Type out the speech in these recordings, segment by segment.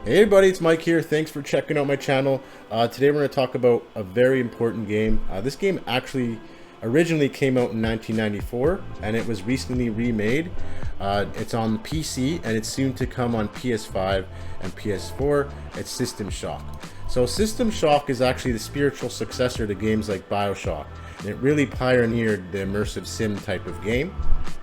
Hey everybody, it's Mike here. Thanks for checking out my channel. Today we're going to talk about a very important game. This game actually originally came out in 1994 and it was recently remade. It's on PC and it's soon to come on PS5 and PS4. It's System Shock. So System Shock is actually the spiritual successor to games like Bioshock. And it really pioneered the immersive sim type of game.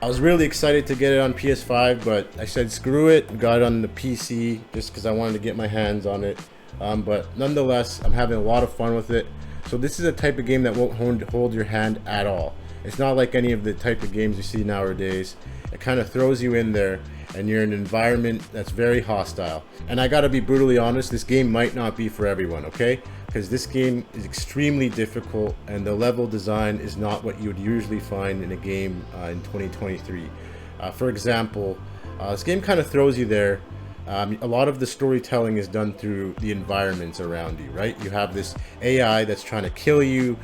I was really excited to get it on PS5, but I said screw it, got it on the PC just because I wanted to get my hands on it. But nonetheless, I'm having a lot of fun with it. So this is a type of game that won't hold your hand at all. It's not like any of the type of games you see nowadays. It kind of throws you in there and you're in an environment that's very hostile. And I gotta be brutally honest, this game might not be for everyone, okay? Because this game is extremely difficult and the level design is not what you would usually find in a game in 2023. For example, this game kind of throws you there. A lot of the storytelling is done through the environments around you, right? You have this AI that's trying to kill you,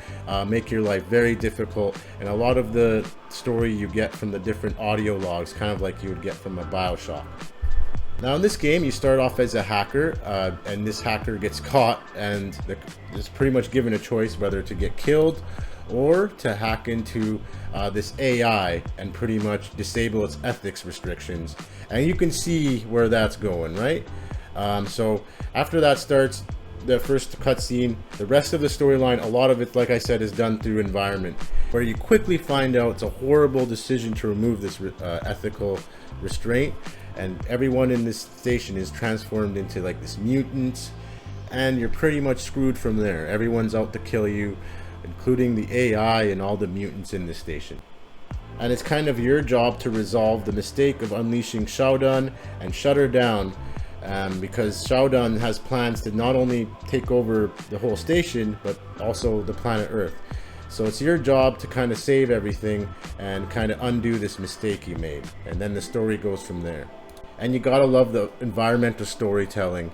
make your life very difficult, and a lot of the story you get from the different audio logs, kind of like you would get from a Bioshock. Now in this game, you start off as a hacker, and this hacker gets caught, and is pretty much given a choice whether to get killed or to hack into this AI and pretty much disable its ethics restrictions. And you can see where that's going, right? So after that starts the first cutscene, the rest of the storyline, a lot of it, like I said, is done through environment, where you quickly find out it's a horrible decision to remove this ethical restraint, and everyone in this station is transformed into like this mutant, and you're pretty much screwed from there. Everyone's out to kill you, including the AI and all the mutants in this station. And it's kind of your job to resolve the mistake of unleashing Shodan and shut her down, because Shodan has plans to not only take over the whole station, but also the planet Earth. So it's your job to kind of save everything and kind of undo this mistake you made. And then the story goes from there. And you gotta love the environmental storytelling.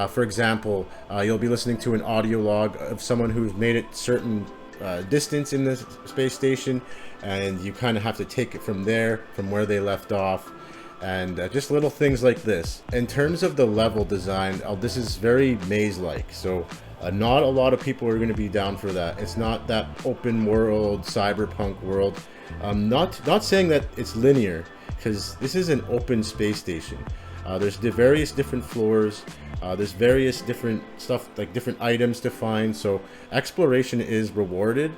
For example, you'll be listening to an audio log of someone who's made it certain distance in the space station, and you kind of have to take it from there, from where they left off, and just little things like this. In terms of the level design, this is very maze-like, so not a lot of people are going to be down for that. It's not that open world, cyberpunk world. Not saying that it's linear, because this is an open space station. There's the various different floors. There's various different stuff, like different items to find. So exploration is rewarded,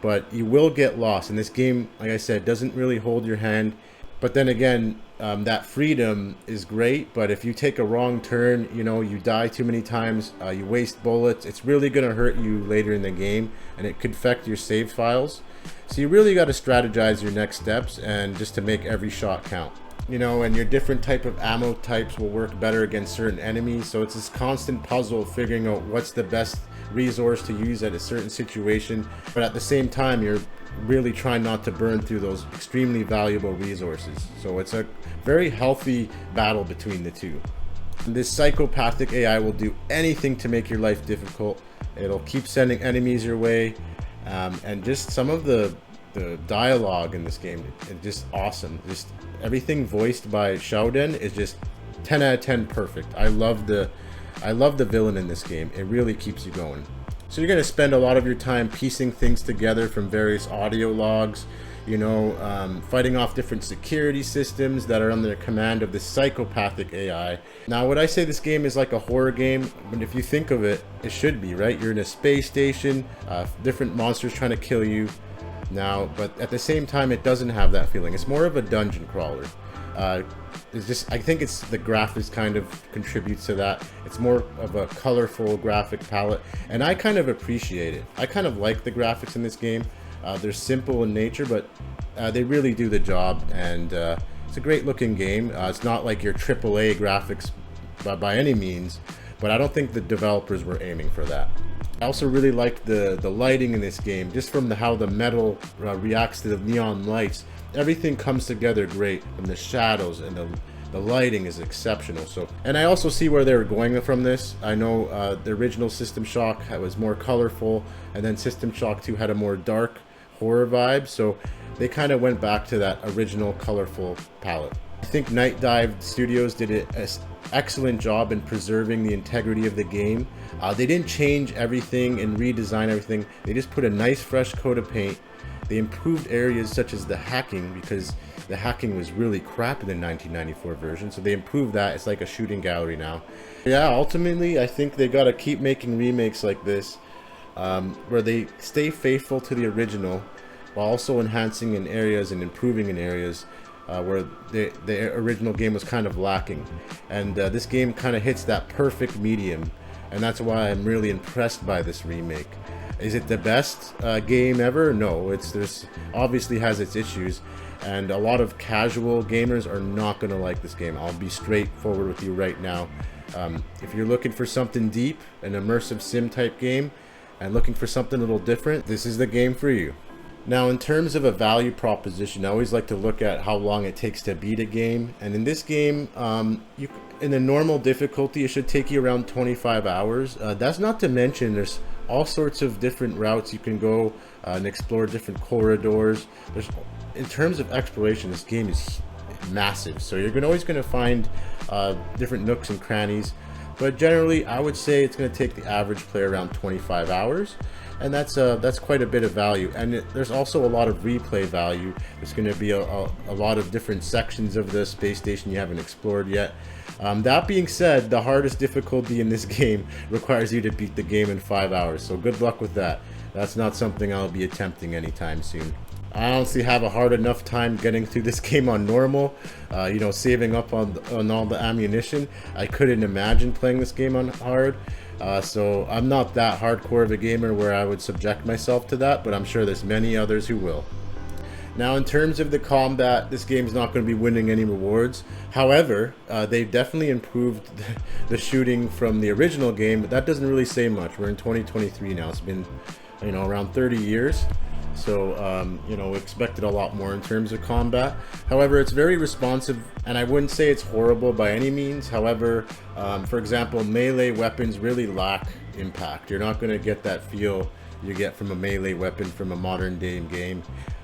but you will get lost. And this game, like I said, doesn't really hold your hand. But then again, that freedom is great. But if you take a wrong turn, you know, you die too many times, you waste bullets, it's really going to hurt you later in the game, and it could affect your save files. So you really got to strategize your next steps and just to make every shot count. You know, and your different type of ammo types will work better against certain enemies. So it's this constant puzzle of figuring out what's the best resource to use at a certain situation. But at the same time, you're really trying not to burn through those extremely valuable resources. So it's a very healthy battle between the two. And this psychopathic AI will do anything to make your life difficult. It'll keep sending enemies your way. And just some of the dialogue in this game is just awesome. Just everything voiced by Shodan is just 10 out of 10 perfect. I love the villain in this game. It really keeps you going. So you're going to spend a lot of your time piecing things together from various audio logs, you know, fighting off different security systems that are under the command of this psychopathic AI. Now, would I say this game is like a horror game? I mean, if you think of it, it should be, right? You're in a space station, different monsters trying to kill you. Now, but at the same time, it doesn't have that feeling. It's more of a dungeon crawler. It's just, I think it's the graphics kind of contributes to that. It's more of a colorful graphic palette, and I kind of appreciate it. I kind of like the graphics in this game. They're simple in nature, but they really do the job, and it's a great looking game. It's not like your AAA graphics by any means, but I don't think the developers were aiming for that. I also really like the lighting in this game, just from how the metal reacts to the neon lights. Everything comes together great, and the shadows and the lighting is exceptional. So, and I also see where they were going from this. I know the original System Shock was more colorful, and then System Shock 2 had a more dark horror vibe. So they kind of went back to that original colorful palette. I think Night Dive Studios did an excellent job in preserving the integrity of the game. They didn't change everything and redesign everything. They just put a nice fresh coat of paint. They improved areas such as the hacking, because the hacking was really crap in the 1994 version, so they improved that. It's like a shooting gallery now. Yeah, ultimately I think they gotta keep making remakes like this, where they stay faithful to the original while also enhancing in areas and improving in areas where the original game was kind of lacking. And this game kind of hits that perfect medium, and that's why I'm really impressed by this remake. Is it the best game ever? No, there's obviously has its issues, and a lot of casual gamers are not going to like this game. I'll be straightforward with you right now. If you're looking for something deep, an immersive sim type game, and looking for something a little different, this is the game for you. Now, in terms of a value proposition, I always like to look at how long it takes to beat a game. And in this game, in the normal difficulty, it should take you around 25 hours. That's not to mention there's all sorts of different routes you can go and explore different corridors. In terms of exploration, this game is massive. So you're always going to find different nooks and crannies. But generally, I would say it's going to take the average player around 25 hours. And that's quite a bit of value. And there's also a lot of replay value. There's going to be a lot of different sections of the space station you haven't explored yet. That being said, the hardest difficulty in this game requires you to beat the game in 5 hours. So good luck with that. That's not something I'll be attempting anytime soon. I honestly have a hard enough time getting through this game on normal, saving up on all the ammunition. I couldn't imagine playing this game on hard. So I'm not that hardcore of a gamer where I would subject myself to that, but I'm sure there's many others who will. Now, in terms of the combat, this game's not going to be winning any rewards. However, they've definitely improved the shooting from the original game, but that doesn't really say much. We're in 2023 now. It's been, around 30 years. So, we expected a lot more in terms of combat. However, it's very responsive, and I wouldn't say it's horrible by any means. However, for example, melee weapons really lack impact. You're not going to get that feel you get from a melee weapon from a modern day game.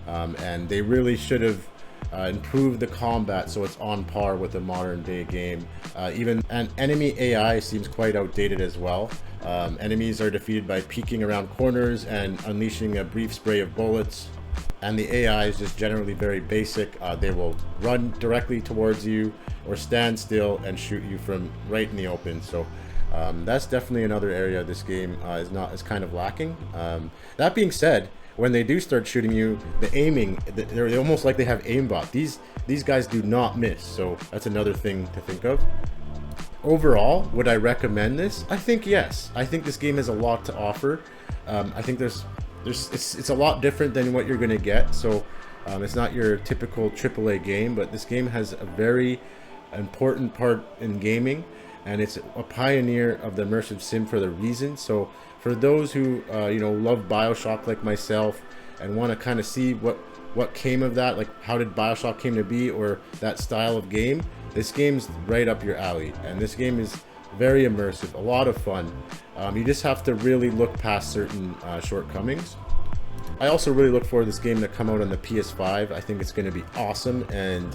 And they really should have improved the combat so it's on par with a modern day game. Even enemy AI seems quite outdated as well. Enemies are defeated by peeking around corners and unleashing a brief spray of bullets. And the AI is just generally very basic. They will run directly towards you or stand still and shoot you from right in the open. So that's definitely another area this game is kind of lacking. That being said, when they do start shooting you, the aiming, they're almost like they have aimbot. These guys do not miss, so that's another thing to think of. Overall, would I recommend this? I think yes. I think this game has a lot to offer. I think it's a lot different than what you're going to get. So it's not your typical AAA game, but this game has a very important part in gaming, and it's a pioneer of the immersive sim for the reason. So for those who love Bioshock like myself and want to kind of see what came of that, like how did Bioshock came to be, or that style of game, this game's right up your alley. And this game is very immersive, a lot of fun. You just have to really look past certain shortcomings. I also really look forward to this game to come out on the PS5. I think it's going to be awesome, and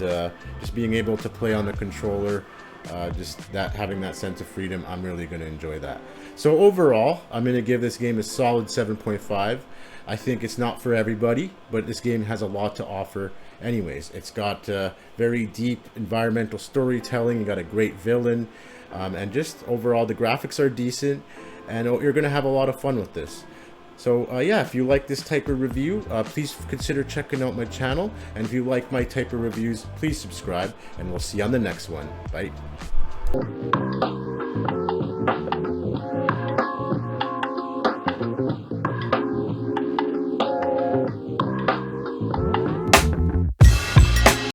just being able to play on the controller, having that sense of freedom, I'm really going to enjoy that. So overall, I'm going to give this game a solid 7.5. I think it's not for everybody, but this game has a lot to offer anyways. It's got very deep environmental storytelling, you got a great villain, and just overall the graphics are decent, and you're going to have a lot of fun with this. So yeah, if you like this type of review, please consider checking out my channel, and if you like my type of reviews, please subscribe, and we'll see you on the next one. Bye.